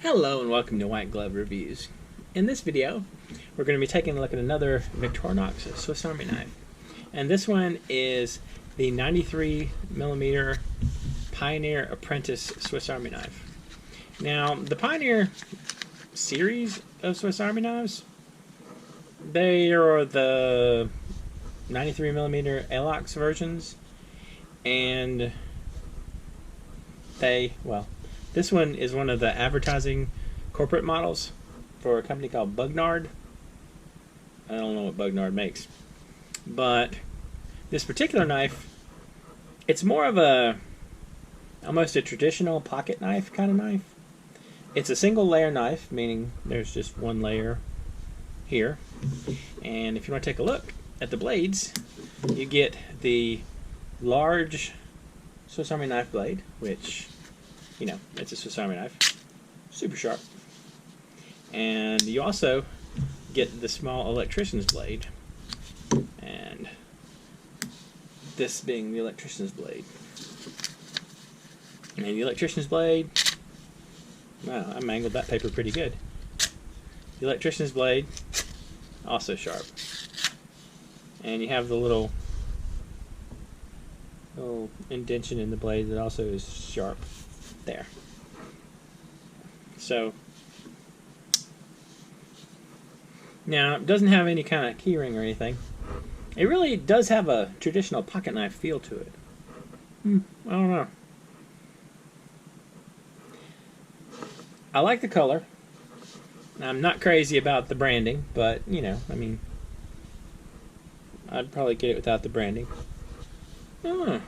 Hello and welcome to White Glove Reviews. In this video, we're going to be taking a look at another Victorinox Swiss Army knife. And this one is the 93mm Pioneer Apprentice Swiss Army knife. Now, the Pioneer series of Swiss Army knives, they are the 93mm Alox versions, and this one is one of the advertising corporate models for a company called Bugnard. I don't know what Bugnard makes, but this particular knife, it's more of almost a traditional pocket knife kind of knife. It's a single layer knife, meaning there's just one layer here. And if you want to take a look at the blades, you get the large Swiss Army knife blade, which, you know, it's a Swiss Army knife, super sharp. And you also get the small Electrician'S blade, and this being the Electrician'S blade. And the Electrician'S blade, wow, I mangled that paper pretty good. The Electrician'S blade, also sharp. And you have the little indentation in the blade that also is sharp there. So now, it doesn't have any kind of keyring or anything. It really does have a traditional pocket knife feel to it. I don't know. I like the color. I'm not crazy about the branding, but, you know, I mean, I'd probably get it without the branding. I'll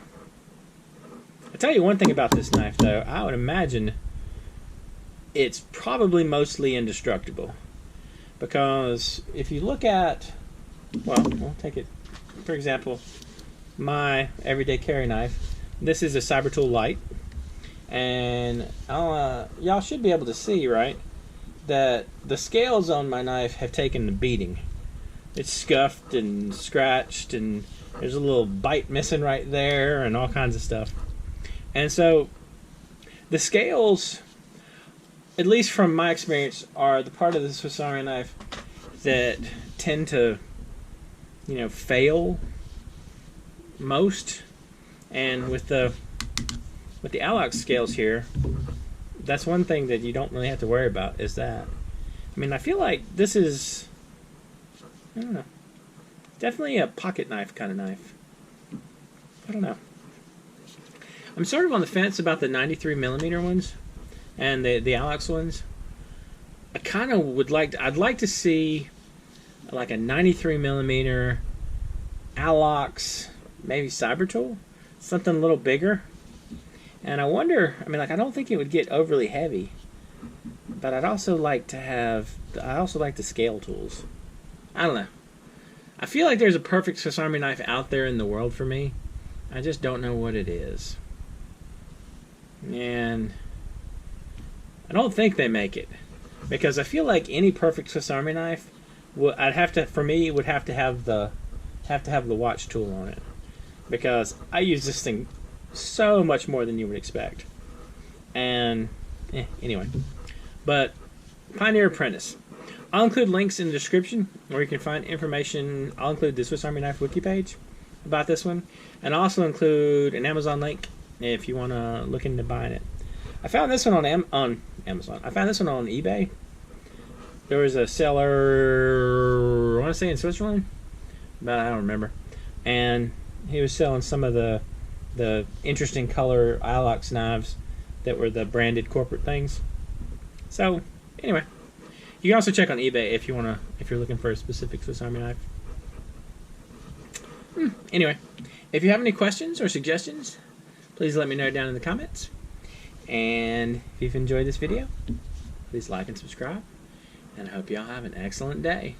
tell you one thing about this knife, though. I would imagine it's probably mostly indestructible. Because if you look at, well, we'll take it, for example, my everyday carry knife. This is a Cybertool Light. And y'all should be able to see, right, that the scales on my knife have taken a beating. It's scuffed and scratched, and there's a little bite missing right there, and all kinds of stuff. And so the scales, at least from my experience, are the part of the Swiss Army knife that tend to, you know, fail most. And with the Alox scales here, that's one thing that you don't really have to worry about, is that. I mean, I feel like this is, I don't know, definitely a pocket knife kind of knife. I don't know. I'm sort of on the fence about the 93mm ones and the Alox ones. I kind of would like I'd like to see like a 93mm Alox, maybe Cybertool, something a little bigger. And I wonder, I mean, like, I don't think it would get overly heavy, but I'd also like to have, I also like the scale tools. I don't know. I feel like there's a perfect Swiss Army knife out there in the world for me. I just don't know what it is. And I don't think they make it, because I feel like any perfect Swiss Army knife, for me, would have to have the watch tool on it, because I use this thing so much more than you would expect. And anyway, but Pioneer Apprentice. I'll include links in the description where you can find information. I'll include the Swiss Army Knife wiki page about this one, and I'll also include an Amazon link if you want to look into buying it. I found this one on Amazon. I found this one on eBay. There was a seller, I want to say in Switzerland, but I don't remember. And he was selling some of the interesting color Alox knives that were the branded corporate things. So anyway, you can also check on eBay if you're looking for a specific Swiss Army knife. Anyway, if you have any questions or suggestions, please let me know down in the comments. And if you've enjoyed this video, please like and subscribe. And I hope y'all have an excellent day.